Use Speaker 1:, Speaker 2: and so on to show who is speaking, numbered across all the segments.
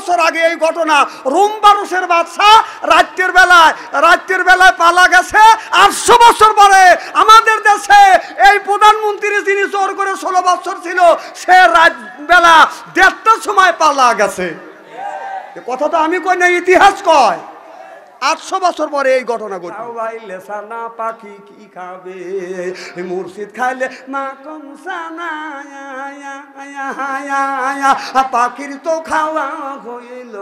Speaker 1: বছর আগে এই ঘটনা। রোম পারস্যের বাদশাহ রাত্রির বেলায় পালা গেছে। 800 বছর পরে আমাদের দেশে এই প্রধানমন্ত্রী যিনি জোর করে 16 বছর ছিল, সে রাত বেলা 1:30টার সময় পালা গেছে। কথা তো আমি কই না, ইতিহাস কয়। 800 বছর পরে এই ঘটনা ঘটে। খাওয়াইলে সানা পাখি কি খাবে, মুর্শিদ খাইলে মাখন সানা, পাখির তো খাওয়া হইল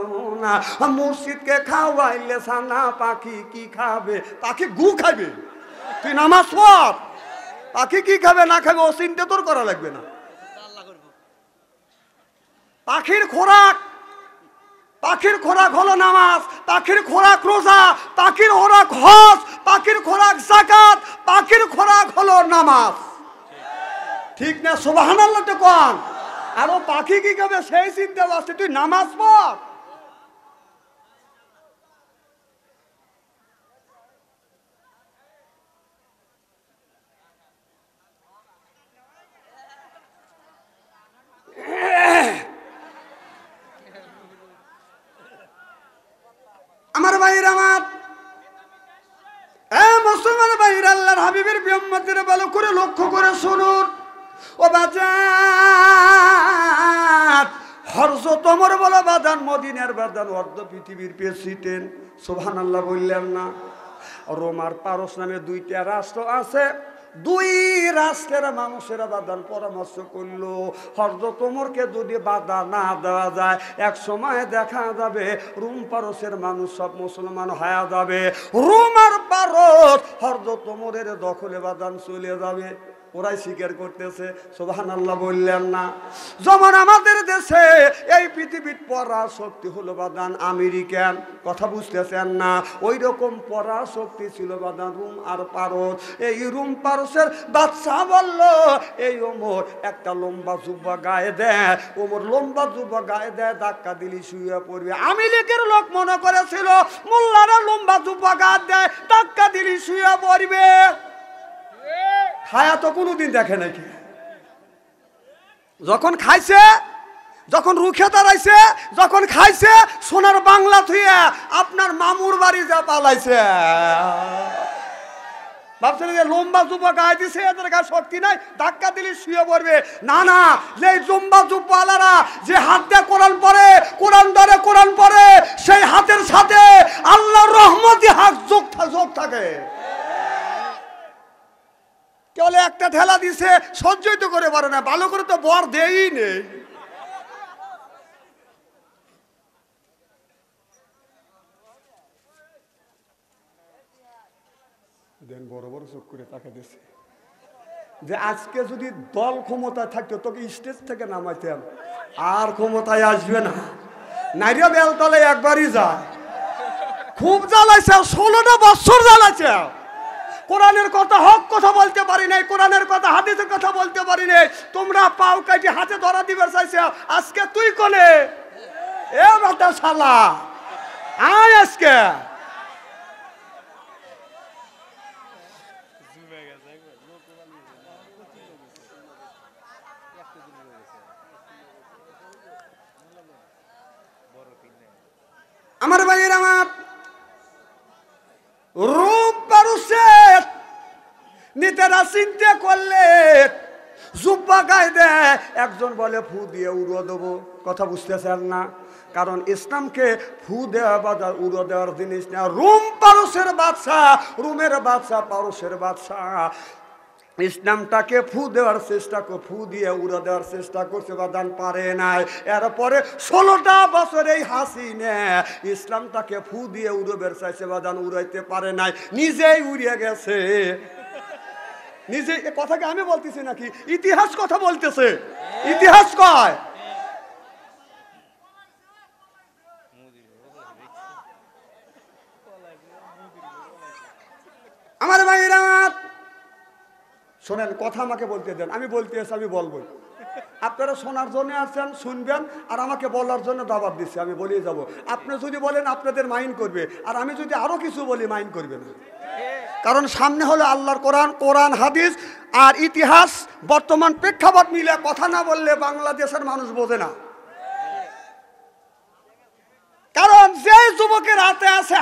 Speaker 1: না। মুর্শিদকে খাওয়াইলে সানা পাখি কি খাবে? পাখি গু খাবে। তুই নামাজ পড়, পাখি কি খাবে না খাবে ও চিন্তা তোর করা লাগবে না। পাখির খোরাক হলো নামাজ, পাখির খোরাক রোজা, পাখির খোরাক হজ, পাখির খোরাক যাকাত, পাখির খোরাক হলো নামাজ। ঠিক না? সুবহানাল্লাহ তো কোন। আর ও পাখি কি খাবে সেই চিন্তা আছে, তুই নামাজ পড়। আমার ভাইরা, আমার মুসলমান ভাইরা, আল্লাহর হাবিবের উম্মতেরা ভালো করে লক্ষ্য করে শুনুন। ও বাজার, হযরত ওমর বলা বাদান, মদিনার বাদান, অর্ধ পৃথিবীর প্রেসিডেন্ট। সুবহানাল্লাহ বললেন না? রোম আর পারস্য নামে 2টা রাষ্ট্র আছে। 2 রাষ্ট্রের মানুষেরা বাদান পরামর্শ করলো, হযরত ওমরকে যদি বাধা না দেওয়া যায়, এক সময় দেখা যাবে রোম পারস্যের মানুষ সব মুসলমান হয়ে যাবে। রোম আর পারস্য হযরত ওমরের দখলে বাদান চলে যাবে। ওরাই স্বীকার করতেছে। সুবহানাল্লাহ বললেন না? যেমন আমাদের দেশে এই পৃথিবীর পরাশক্তি হলো বাদান আমেরিকান, কথা বুঝতেছেন না? ওই রকম পরাশক্তি ছিল বাদান রোম আর পারস্য। এই রোম পারস্যের বাদশাহ বলল, এই ওমর একটা লম্বা জুব্বা গায়ে দেয়। ওমর লম্বা জুব্বা গায়ে দেয়, ধাক্কা দিলি শুয়ে পড়বে। আমেরিকার লোক মনে করেছিল মোল্লারা লম্বা জুব্বা গায়ে দেয়, ধাক্কা দিলি শুয়ে পড়বে। খায়া তো কোনোদিন দেখে নাকি? যখন খাইছে, যখন রুখে দাঁড়াইছে, যখন খাইছে, সোনার বাংলা থুয়ে আপনার মামুর বাড়ি যা পালাইছে। ভাবছেন যে লম্বা জুব্বা গায়ে দিছে, এদের গায়ে শক্তি নাই, ধাক্কা দিলে শুয়ে পড়বে। না না, যে লম্বা জুব্বা আলারা যে হাত দিয়ে কোরআন পড়ে, কোরআন ধরে, কোরআন পড়ে, সেই হাতের সাথে আল্লাহর রহমতি হাত যোগ থাকে। কেবল একটা ঠেলা দিছে, সহ্যই তো করে পারে না, ভালো করে তো বর দেই নেই। দেন বড় বড় চোখ করে তাকে দিছে যে আজকে যদি দল ক্ষমতায় থাকতো তোকে স্টেজ থেকে নামাইতাম, আর ক্ষমতায় আসবে না। নাইরিয়া বেলতলে একবারই যায়। খুব জ্বালাইছে, 16টা বছর জ্বালাইছে। কোরআনের কথা হক কথা বলতে পারি নাই, কোরআনের কথা হাদিসের কথা বলতে পারি নাই। তোমরা পাও কাটি হাতে ধরা দিবে চাইছে। আজকে তুই কোনে এ বেটা শালা আয় আজকে। আমার ভাইয়ের, আমার রূপ পারস্যের নেতারা চিন্তা করলে জুব্বা গায়ে দেয়, একজন বলে ফু দিয়ে উড়ো দেবো। কথা বুঝতেছেন না? কারণ ইসলামকে ফু দেওয়া বা উড়ো দেওয়ার জিনিস না। রোম পারস্যের বাদশাহ, রোমের বাদশাহ, পারস্যের বাদশাহ ইসলামটাকে ফু দেওয়ার চেষ্টা করে, ফু দিয়ে উড়ে দেওয়ার চেষ্টা করছে, বাদান পারে নাই। এরপরে 16টা বছর এই হাসিনা ইসলামটাকে ফু দিয়ে উড়ে বের চাইছে, বাদান উড়াইতে পারে নাই, নিজেই উড়িয়ে গেছে। নিজে এ কথাকে আমি বলতেছি নাকি? ইতিহাস কথা বলতেছে, ইতিহাস কয়। আমার ভাইরা, শোনেন, কথা আমাকে বলতে দেন, আমি বলতে এসে আমি বলবো। আপনারা শোনার জন্য আসছেন, শুনবেন, আর আমাকে বলার জন্য দাবাত দিচ্ছে, আমি বলিয়ে যাব। আপনি যদি বলেন আপনাদের মাইন্ড করবে, আর আমি যদি আরো কিছু বলি মাইন্ড করবে না। কারণ সামনে হলো আল্লাহর কোরআন, কোরআন হাদিস আর ইতিহাস বর্তমান প্রেক্ষাপট মিলে কথা না বললে বাংলাদেশের মানুষ বোঝে না। যুবকের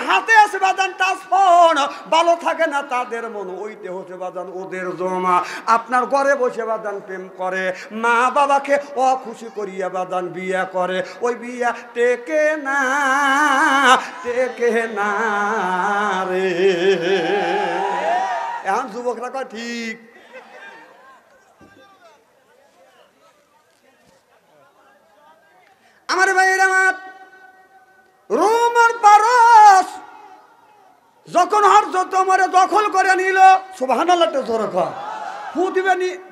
Speaker 1: হাতে আছে বাদান টাচ ফোন, ভালো থাকে না তাদের মন, ওইতে হচ্ছে বাদান ওদের জমা। আপনার ঘরে বসে বাদান প্রেম করে, মা বাবাকে অখুশি করিয়া বাদান বিয়া করে, ওই বিয়া টেকে না রে। এখন যুবকরা কয় ঠিক। আমার ভাইয়ের আমার, রোম আর পারস যখন হযরত ওমর দখল করে নিল, সুবহানাল্লাহ জোরে কর,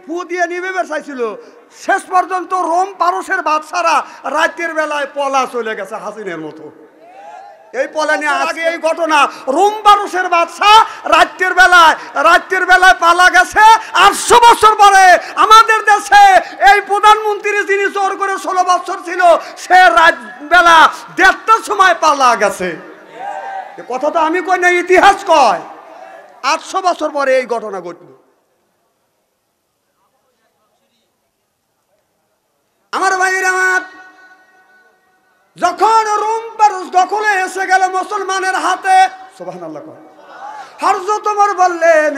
Speaker 1: ফু দিয়ে নিবে চাইছিল, শেষ পর্যন্ত রোম পারসের বাদশারা রাতের বেলায় পলা চলে গেছে হাসিনের মতো। এই পলা নিয়ে আগে এই ঘটনা, রোম পারসের বাদশা রাতের বেলায় পালা গেছে। 800 বছর পরে আমাদের দেশে এই প্রধানমন্ত্রী যিনি জোর করে 16 বছর ছিল, সে রাত বেলা 1:30টার সময় পালা গেছে। কথা তো আমি কই না, ইতিহাস কয়। 800 বছর পরে এই ঘটনা ঘটল। আমার ভাইয়ের আমার, যখন রোম পারস দখলে এসে গেল মুসলমানের হাতে, সুবহানাল্লাহ, হযরত ওমর বললেন,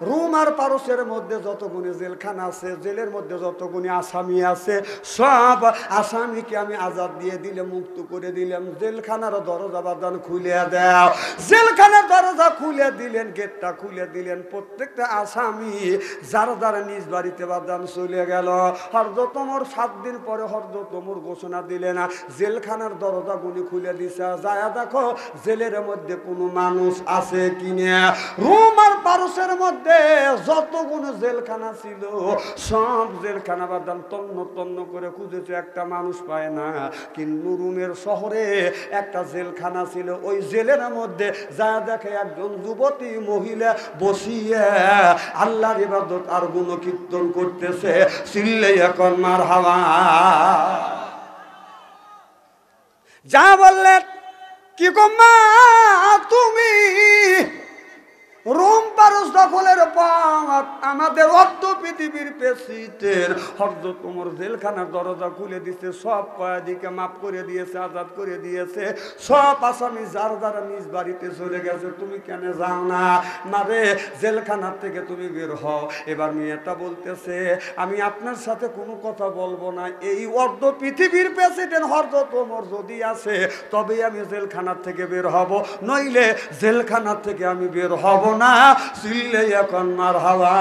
Speaker 1: রোম আর পারসের মধ্যে যতগুলি জেলখানা আছে, জেলের মধ্যে যতগুলি আসামি আছে, সব আসামিকে আমি আজাদ দিয়ে দিলে, মুক্ত করে দিলাম। জেলখানার দরজা বাদান খুলে দাও। জেলখানার দরজা খুলে দিলেন, গেটটা খুলে দিলেন। প্রত্যেকটা আসামি যারা নিজ বাড়িতে বাদান চলে গেল। হযরত ওমর 7 দিন পরে হযরত ওমর ঘোষণা দিলেন, জেলখানার দরজাগুলি খুলে দিছে, যায় দেখো জেলের মধ্যে কোনো মানুষ আছে কিনা। রোম আর পারসের মধ্যে যতগুলো জেলখানা ছিল, সব জেলখানা বাদান তন্ন তন্ন করে খুঁজেছে, একটা মানুষ পায় না। কিন্তু রোমের শহরে একটা জেলখানা ছিল, ওই জেলের মধ্যে যা দেখে একজন যুবতী মহিলা বসিয়ে আল্লাহর ইবাদত আর গুণকীর্তন করতেছে। চিল্লে এখন মারহাবা। যা বললেন, কি গো মা তুমি রোম পারস দখলের পর আমাদের অর্ধ পৃথিবীর প্রেসিডেন্ট হযরত ওমর জেলখানার দরজা খুলে দিয়েছে, সব কয়েদিকে মাফ করে দিয়েছে, আজাদ করে দিয়েছে, সব আসামি যারা নিজ বাড়িতে চলে গেছে। তুমি কেন যাও না? মারে জেলখানার থেকে তুমি বের হও। এবার মেয়েটা বলতেছে, আমি আপনার সাথে কোনো কথা বলবো না, এই অর্ধ পৃথিবীর প্রেসিডেন্ট হযরত ওমর যদি আসে তবেই আমি জেলখানার থেকে বের হব, নইলে জেলখানার থেকে আমি বের হব না। চিল্লে এখন মারহাবা।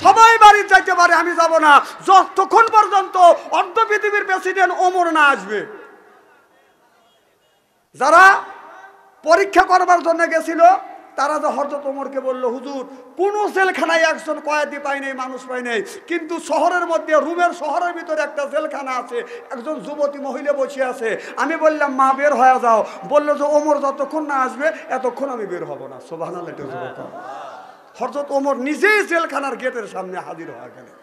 Speaker 1: সবাই বাড়ি যাইতে পারে, আমি যাব না যতক্ষণ পর্যন্ত অর্ধ পৃথিবীর প্রেসিডেন্ট ওমর না আসবে। যারা পরীক্ষা করবার জন্য গেছিল তারা যে হযরত ওমরকে বলল, হুজুর কোন জেলখানায় একজন কয়েদি পাই নাই, মানুষ পাই নাই, কিন্তু শহরের মধ্যে রোমের শহরের ভিতরে একটা জেলখানা আছে, একজন যুবতী মহিলা বসে আছে। আমি বললাম, মা বের হয়ে যাও। বললো যে ওমর যতক্ষণ না আসবে এতক্ষণ আমি বের হব না। সুবহানাল্লাহ। হযরত ওমর নিজেই জেলখানার গেটের সামনে হাজির হয়ে গেলেন।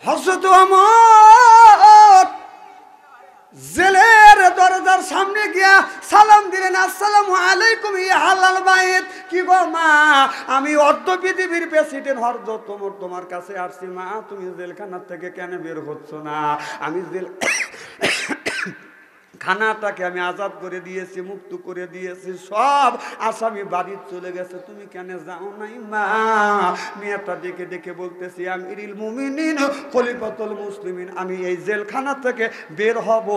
Speaker 1: হযরত ওমর জেলের দরজার সামনে গিয়া সালাম দিলেন, আসসালামু আলাইকুম ইয়া হালাল বাইত। কি গো মা, আমি অর্ধ পৃথিবীর প্রেসিডেন্ট হযরত ওমর তোমার কাছে আসছি। মা তুমি জেলখানার থেকে কেন বের হচ্ছ না? আমি খানাটাকে আমি আজাদ করে দিয়েছি, মুক্ত করে দিয়েছি, সব আসামি বাড়ি চলে গেছে, তুমি কেন যাও নাই? মা মেয়েটা ডেকে ডেকে বলতেছি, আমিরুল মুমিনিন খলিফাতুল মুসলিমিন, আমি এই জেলখানা থেকে বের হব,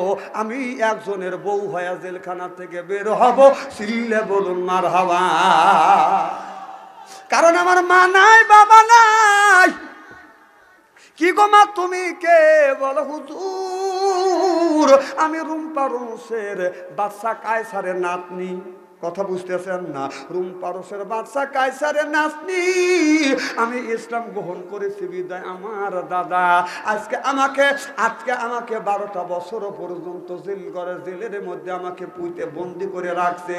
Speaker 1: আমি একজনের বউ হয়ে জেলখানা থেকে বের হব। চিল্লে বলুন মারহাবা। কারণ আমার মা নাই, বাবা নাই। কি গো মা তুমি কে? বলো হুজুর আমি রোম পারসের বাদশা কায়সারের নাতনি। কথা বুঝতেছেন না? রোম পারসের বাদশা কায়সারের নাতনি। আমি ইসলাম গ্রহণ করেছি বিদায় আমার দাদা আজকে আমাকে 12টা বছর পর্যন্ত জেলের মধ্যে আমাকে পুঁতে বন্দি করে রাখছে।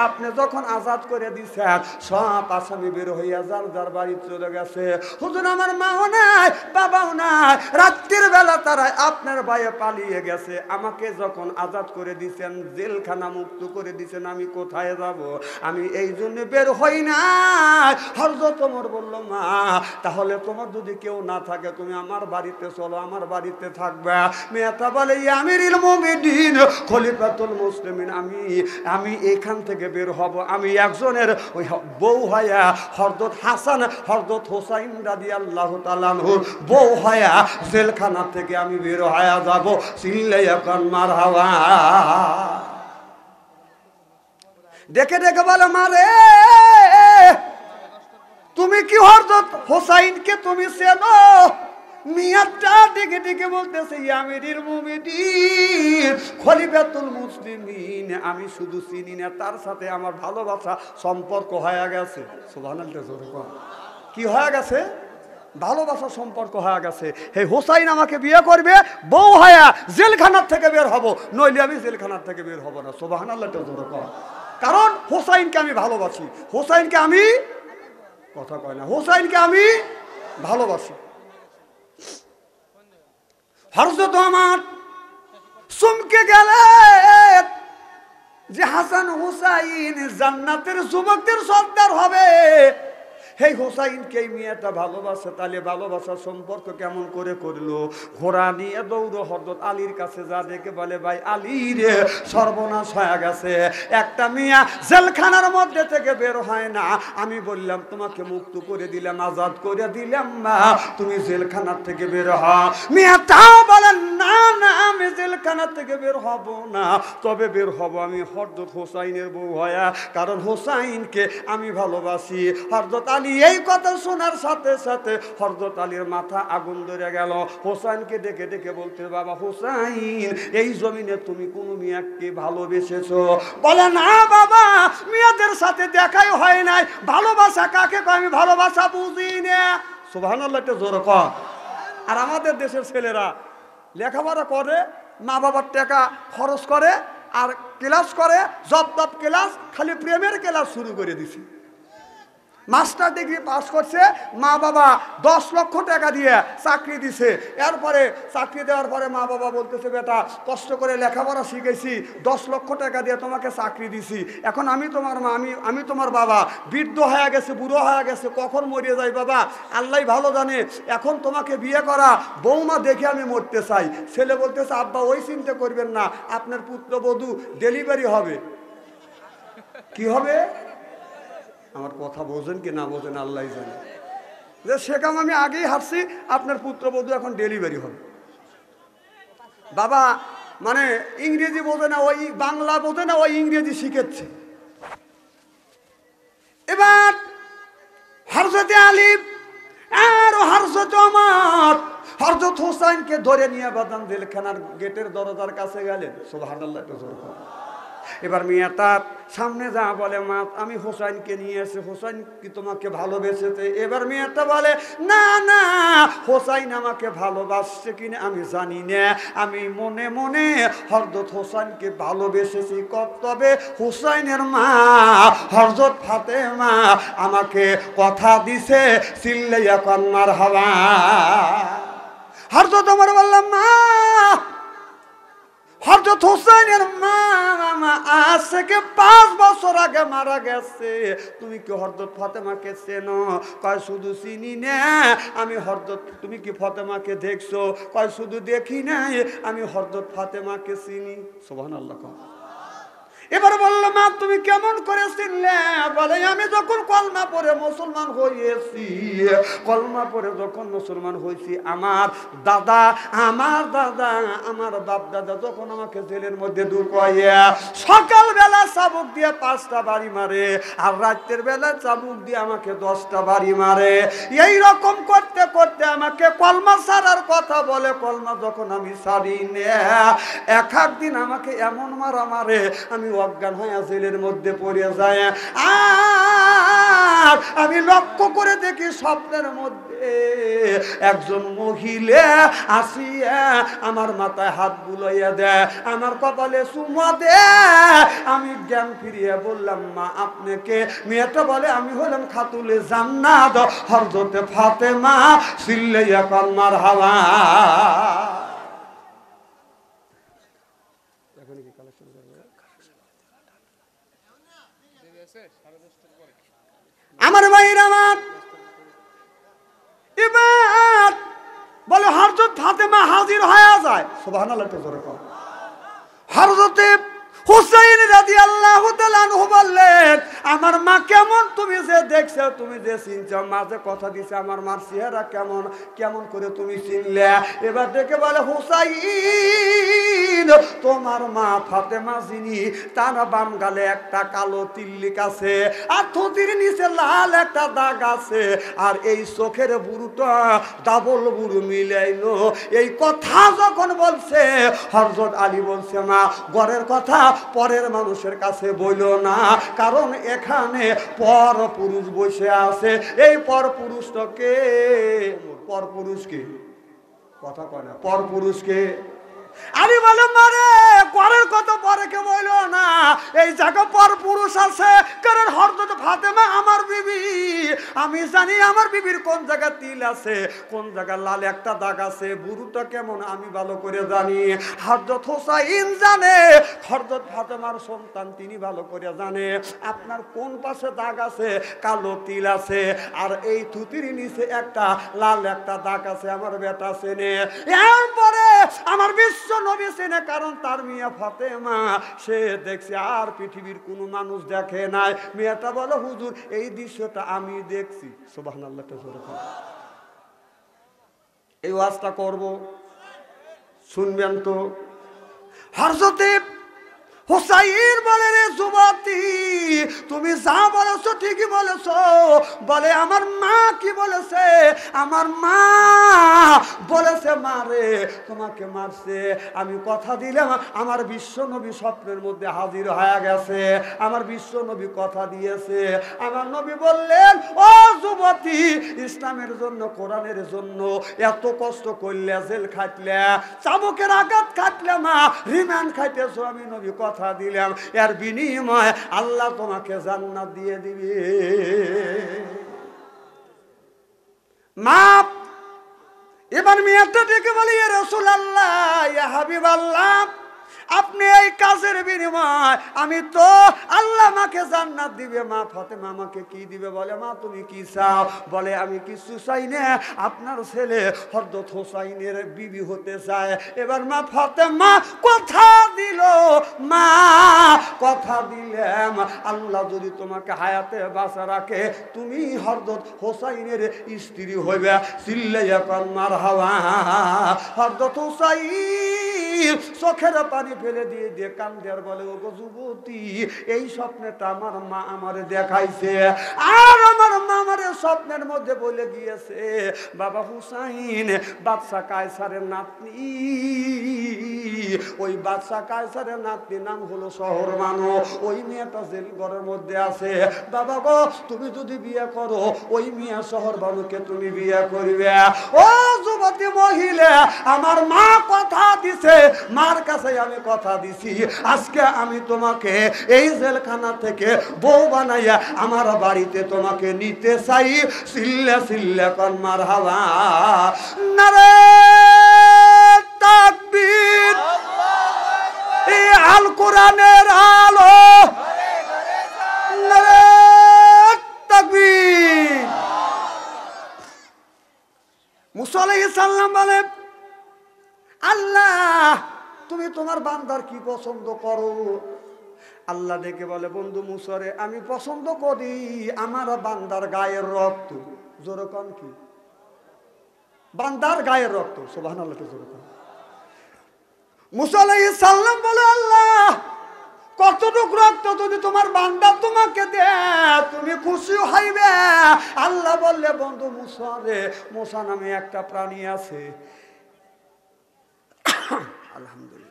Speaker 1: আপনি যখন আজাদ করে দিছেন সব আসামি বের হইয়া যার বাড়ি চলে গেছে। হুজুর আমার মাও নাই, বাবাও নাই, রাত্রির বেলা তারা আপনার বাইরে পালিয়ে গেছে। আমাকে যখন আজাদ করে দিছেন, জেলখানা মুক্ত করে দিছেন, আমি কোথায় হয়ে যাব, আমি এই জন্য বের হই না। হযরত ওমর বলল, মা তাহলে তোমার যদি কেউ না থাকে তুমি আমার বাড়িতে চলো, আমার বাড়িতে থাকবে। মেয়েটা বলে, ইয়া আমিরুল মুমিনিন, খলিফাতুল মুসলিমিন, আমি এখান থেকে বের হব, আমি একজনের ওই বউ হয়া হযরত হাসান হযরত হুসাইন রাদিয়াল্লাহু তাআলা আনহুর বউ হয়া জেলখানা থেকে আমি বের হয়ে যাব। চিল্লাইয়া কান মারহাবা। দেখে দেখে বলে, মারে তুমি কি হযরত হুসাইনকে তুমি চেনো? মিয়াটা ডেকে ডেকে বলতেছে, ইয়া আমিরুল মুমিনিন, খলিফাতুল মুসলিমিন, আমি শুধু চিনি না, তার সাথে আমার ভালোবাসা সম্পর্ক হয়ে গেছে। সুবহানাল্লাহ। কি হয়ে গেছে? ভালোবাসা সম্পর্ক হয়ে গেছে। হে হুসাইন আমাকে বিয়ে করবে, বউ হয়া জেলখানার থেকে বের হব, নইলে আমি জেলখানার থেকে বের হব না। সুবহানাল্লাহ। কারণ হুসাইনকে আমি ভালোবাসি, হুসাইনকে আমি কথা কয় না, হুসাইনকে আমি ভালোবাসি। হযরত ওমর চমকে গেলেন যে হাসান হুসাইন জান্নাতের যুবকদের সর্দার হবে। এই হুসাইনকে মেয়েটা ভালোবাসে, তাহলে ভালোবাসার সম্পর্ক কেমন করে করলো? ঘোড়া নিয়ে দৌড়ো হযরত আলীর কাছে, যা দেখে বলে, ভাই আলী রে, সর্বনাশ হয়ে গেছে, একটা মেয়ে জেলখানার মধ্যে থেকে বের হয় না। আমি বললাম তোমাকে মুক্ত করে দিলাম, আজাদ করে দিলাম, না তুমি জেলখানার থেকে বের হও। মেয়েটা বলেন, না না, আমি জেলখানার থেকে বের হব না, তবে বের হব আমি হযরত হুসাইনের বউ হয়া, কারণ হুসাইনকে আমি ভালোবাসি। হযরত আলী এই কথা শোনার সাথে সাথে হযরত আলীর মাথা আগুন ধরে গেল। হুসাইনকে ডেকে ডেকে বলতে, বাবা হুসাইন, এই জমিনে তুমি কোন মেয়েকে ভালোবেসেছো? বলে, না বাবা, মেয়েদের সাথে দেখাই হয় নাই, ভালোবাসা কাকে কয় আমি ভালোবাসা বুঝি না। সুবহানাল্লাহ, একটা জোর কর। আর আমাদের দেশের ছেলেরা লেখাপড়া করে, মা বাবার টাকা খরচ করে, আর ক্লাস করে, জব ক্লাস, খালি প্রেমের ক্লাস শুরু করে দিছি। মাস্টার ডিগ্রি পাস করছে, মা বাবা 10 লক্ষ টাকা দিয়ে চাকরি দিছে। এরপরে চাকরি দেওয়ার পরে মা বাবা বলতেছে, বেটা কষ্ট করে লেখাপড়া শিখেছি, 10 লক্ষ টাকা দিয়ে তোমাকে চাকরি দিছি, এখন আমি তোমার মা, আমি তোমার বাবা, বৃদ্ধ হয়ে গেছে, বুড়ো হয়ে গেছে, কখন মরিয়ে যাই বাবা আল্লাহ ভালো জানে, এখন তোমাকে বিয়ে করা বৌমা দেখে আমি মরতে চাই। ছেলে বলতেছে, আব্বা ওই চিন্তা করবেন না, আপনার পুত্রবধূ ডেলিভারি হবে। কি হবে? আমার কথা বোঝেন কি না বোঝেন আল্লাহ জানে। যে সে কাম আমি আগেই হারছি, আপনার পুত্রবধূ এখন ডেলিভারি হবে। বাবা মানে ইংরেজি বোঝে না, ওই বাংলা বোঝে না, ওই ইংরেজি শিখেছে। এবার হযরত আলী আর হযরত ওমর হযরত হুসাইনকে ধরে নিয়ে বাদান জেলখানার গেটের দরজার কাছে গেলেন। সুবহানাল্লাহ। এবার মেয়েটা সামনে যা বলে, মা আমি হুসাইনকে নিয়ে এসে, হুসাইন কি তোমাকে ভালোবেসেছে? এবার মেয়েটা বলে, না না, হুসাইন আমাকে ভালোবাসছে কিনা আমি জানি না, আমি মনে মনে হযরত হুসাইনকে ভালোবেসেছি। তবে হুসাইনের মা হযরত ফাতেমা আমাকে কথা দিছে, চিল্লাইয়া কান মারহাবা। হযরত ওমর বললাম, মা হযরত হুসাইনের মা আজ থেকে 5 বছর আগে মারা গেছে, তুমি কি হযরত ফাতেমাকে চেনো? কয় শুধু চিনি না আমি হযরত। তুমি কি ফাতেমাকে দেখছো? কয় শুধু দেখি নাই, আমি হযরত ফাতেমাকে চিনি। সুবহানাল্লাহ। এবার বলল, মা তুমি কেমন করে চিনলে? বলে, আমি যখন কলমা পড়ে মুসলমান হয়েছি, কলমা পড়ে যখন মুসলমান হয়েছি, আমার দাদা আমার বাপ দাদা যখন আমাকে জেলের মধ্যে ঢুকাইয়া সকালবেলা চাবুক দিয়ে 5টা বাড়ি মারে, আর রাতের বেলা চাবুক দিয়ে আমাকে 10টা বাড়ি মারে। এই রকম করতে করতে আমাকে কলমা ছাড়ার কথা বলে, কলমা যখন আমি ছাড়ি না, এক দিন আমাকে এমন মারা মারে আমি অজ্ঞান হয়ে জেলের মধ্যে পড়ে যায়। আর আমি লক্ষ্য করে দেখি স্বপ্নের মধ্যে একজন মহিলা আসিয়া আমার মাথায় হাত বুলাইয়া দেয়, আমার কপালে চুমা দেয়। আমি জ্ঞান ফিরিয়ে বললাম, মা আপনি কে? মেয়েটা বলে, আমি হলাম খাতুলে জান্নাত হযরত ফাতেমা, চিল্লাইয়া কান মারহাবা। আমার ভাইরা আমার এবার বলে হযরত ফাতেমা হাজির হয়ে যায়। সুবহানাল্লাহ, তো জোরে কর। হযরত হুসাইন রাদিয়াল্লাহু তাআলা আনহু বললেন, আমার মা কেমন, তুমি যে দেখছো, তুমি যে চিনছো, মা যে কথা দিছে, আমার মার চেহারা কেমন, কেমন করে তুমি চিনলে? এবার দেখে বলে, হুসাইন, তোমার মা ফাতেমা যিনি, তার বাম গালে একটা কালো তিল্লিক আছে, আর থুতির নিচে লাল একটা দাগ আছে, আর এই চোখের বুড়োটা ডাবল বুড়ো মিলাইলো। এই কথা যখন বলছে, হযরত আলী বলছে, মা ঘরের কথা পরের মানুষের কাছে বইল না, কারণ এখানে পর পুরুষ বসে আছে। এই পর পুরুষটাকে, পর পুরুষকে কথা কয় না, পর পুরুষকে আরে বলে, মারে ঘরের কথা পরে কে বইল না, এই জায়গা পর পুরুষ আছে, কারণ হযরত ফাতেমা আমার বিবি, আমি জানি আমার বিবির কোন জায়গা তিল আছে, কোন জায়গা লাল একটা দাগ আছে, বুড়োটা কেমন আমি ভালো করে জানি। হযরত হুসাইন জানে, হযরত ফাতেমার সন্তান তিনি ভালো করে জানে আপনার কোন পাশে দাগ আছে, কালো তিল আছে, আর এই থুতির নিচে একটা লাল একটা দাগ আছে, আমার বেটা চেনে। এরপরে আমার বিশ্ব নবী চেনে, কারণ তার মিয়া ফাতেমা, সে দেখছে আর পৃথিবীর কোনো মানুষ দেখে নাই। মেয়েটা বলে, হুজুর এই দৃশ্যটা আমি দেখছি। সুবহানাল্লাহ, এই ওয়াজটা করব, শুনবেন তো? হযরত হুসাইন বলে, রে যুবতী, তুমি যা বলেছো ঠিকই বলেছো। বলে, আমার মা কি বলেছে? আমার মা বলেছে, মারে তোমাকে মারছে। আমি কথা দিলাম, আমার বিশ্ব নবী স্বপ্নের মধ্যে হাজির হয়ে গেছে, আমার বিশ্ব নবী কথা দিয়েছে। আমার নবী বললেন, ও যুবতী, ইসলামের জন্য, কোরআনের জন্য এত কষ্ট করলে, জেল খাটলে, চাবুকের আঘাত খাটলে, মা রিমান্ড খাইতেছো, আমি নবী কথা দিলাম, এর বিনিময় আল্লাহ তোমাকে জান্নাত দিয়ে দিবে। মা এবার মেয়েটা ডেকে বলি, ইয়া রাসূলুল্লাহ, ইয়া হাবিবাল্লাহ, আপনি এই কাজের বিনিময় আমি তো আল্লাহ আমাকে জান্নাত দিবে। মা ফাতেমা আমাকে কি দিবে? বলে, মা তুমি কি চাও? বলে, আমি কিছু চাই না, আপনার ছেলে হযরত হুসাইনের বিবি হতে চায়। এবার মা ফাতেমা কথা দিল, মা কথা দিলাম, আল্লাহ যদি তোমাকে হায়াতে বাঁচা রাখে, তুমি হযরত হুসাইনের স্ত্রী হইবে। চিল্লাইয়া কর মারহাবা। হযরত হুসাইন চোখের পানি ফেলে দিয়ে দিয়ে কান্দে আর বলে, ও যুবতী, এই স্বপ্নটা আমার মা আমারে দেখাইছে, আর আমার মা আমারে স্বপ্নের মধ্যে বলে গিয়েছে, বাবা হুসাইন বাদশা কায়সারের নাতনি, ওই বাদশা কায়সারের নাতনি নাম হলো শহরবানু, ওই মেয়েটা জেল ঘরের মধ্যে আছে। বাবা গো, তুমি যদি বিয়ে করো, ওই মিয়া শহরবানুকে তুমি বিয়ে করবে। ও যুবতী মহিলা, আমার মা কথা দিছে, মার কাছে আমি কথা দিছি, আজকে আমি তোমাকে এই জেলখানা থেকে বউ বানাইয়া আমার বাড়িতে তোমাকে নিতে চাই। সিল্লা সিল্লা কর মারহাবা। নারে তাকবীর, এই আল কোরআনের আলো, নারে তাকবীর। মুসা আলাইহিস সালাম বলে, আল্লাহ তুমি তোমার বান্দার কি পছন্দ করো? আল্লাহ দেখে বলে, বন্ধু মুসারে, আমি পছন্দ করি আমার বান্দার গায়ের রক্ত। জোরে কোন কি? বান্দার গায়ের রক্ত। সুবহানাল্লাহ, জোরে কোন। মুসা আলাইহিস সালাম বলে, আল্লাহ কতটুকু রক্ত যদি তোমার বান্দা তোমাকে দেয়, তুমি খুশি হইবে? আল্লাহ বললে, বন্ধু মুসা রে, মুসা নামে একটা প্রাণী আছে, আলহামদুলিল্লাহ,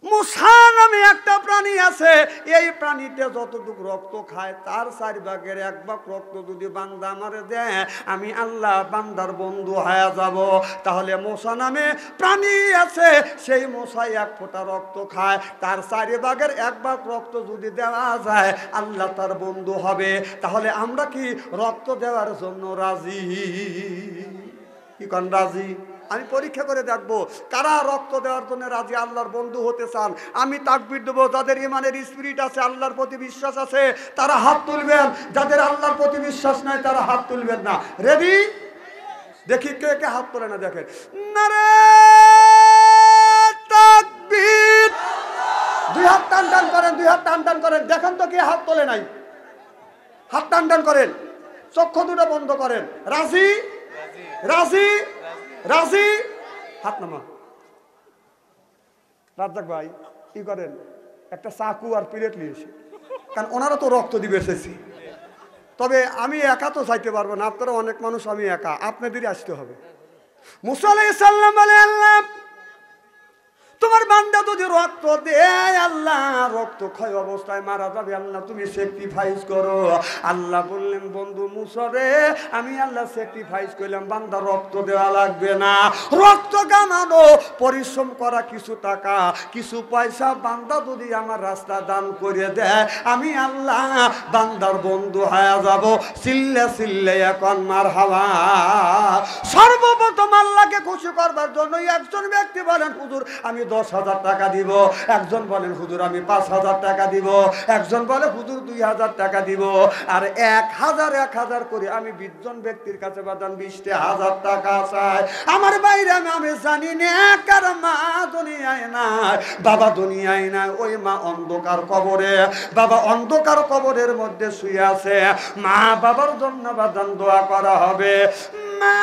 Speaker 1: মুসা নামে একটা প্রাণী আছে, এই প্রাণীটা যতটুকু রক্ত খায় তার 4 ভাগের 1 ভাগ রক্ত যদি বান্দা আমারে দেয়, আমি আল্লাহ বান্দার বন্ধু হয়ে যাব। তাহলে মুসা নামে প্রাণী আছে, সেই মুসা 1 ফোঁটা রক্ত খায়, তার 4 ভাগের 1 ভাগ রক্ত যদি দেওয়া যায়, আল্লাহ তার বন্ধু হবে। তাহলে আমরা কি রক্ত দেওয়ার জন্য রাজি? কি কোন রাজি? আমি পরীক্ষা করে দেখবো কারা রক্ত দেওয়ার জন্য রাজি, আল্লাহর বন্ধু হতে চান। আমি তাকবীর দেবো, যাদের ইমানের স্পিরিট আছে, আল্লাহর প্রতি বিশ্বাস আছে, তারা হাত তুলবেন। যাদের আল্লাহর প্রতি বিশ্বাস নাই তারা হাত তুলবেন না। রেডি? দেখি কে কে হাত তোলে না, দেখেন। নারে তাকবীর! দুই হাত টান টান করেন, দুই হাত টান টান করেন। দেখেন তো কে হাত তোলে নাই, হাত টান টান করেন, চক্ষু দুটো বন্ধ করেন। রাজি? রাজি? রাজি? হাত নামা। রাজ্জাক ভাই কি করেন, একটা চাকু আর প্লেট নিয়ে এসে, কারণ ওনারা তো রক্ত দিবে এসেছি। তবে আমি একা তো চাইতে পারবো না, আপনারা অনেক মানুষ, আমি একা, আপনাদেরই আসতে হবে। মুসা আলাইহিস সালাম বলে, আল্লাহ তোমার বান্দা যদি রক্ত দেয়, আল্লাহ রক্ত ক্ষয় অবস্থায় মারা যাবে, আল্লাহ তুমি স্যাক্রিফাইস করো। আল্লাহ বললেন, বন্ধু মুসা রে, আমি আল্লাহ স্যাক্রিফাইস করলাম, বান্দা রক্ত দেওয়া লাগবে না। রক্ত কামানো, পরিশ্রম করা কিছু টাকা কিছু পয়সা বান্দা যদি আমার রাস্তা দান করে দেয়, আমি আল্লাহ বান্দার বন্ধু হয়ে যাব। চিল্লে চিল্লে এখন মারহাবা। সর্বপ্রথম আল্লাহকে খুশি করবার জন্য একজন ব্যক্তি বলেন, হুজুর আমি 10,000 টাকা দিব। একজন বলেন, হুজুর আমি 5,000 টাকা দিব। একজন বলে, হুজুর 2,000 টাকা দিব। আর 1,000 করে আমি 20 জন ব্যক্তির কাছে বাদান 20,000 টাকা চাই। আমার বাইরে আমি জানি না কার মা দুনিয়ায় নাই, বাবা দুনিয়ায় নাই, ওই মা অন্ধকার কবরে, বাবা অন্ধকার কবরের মধ্যে শুয়ে আছে। মা বাবার জন্য বাদান দোয়া করা হবে। মা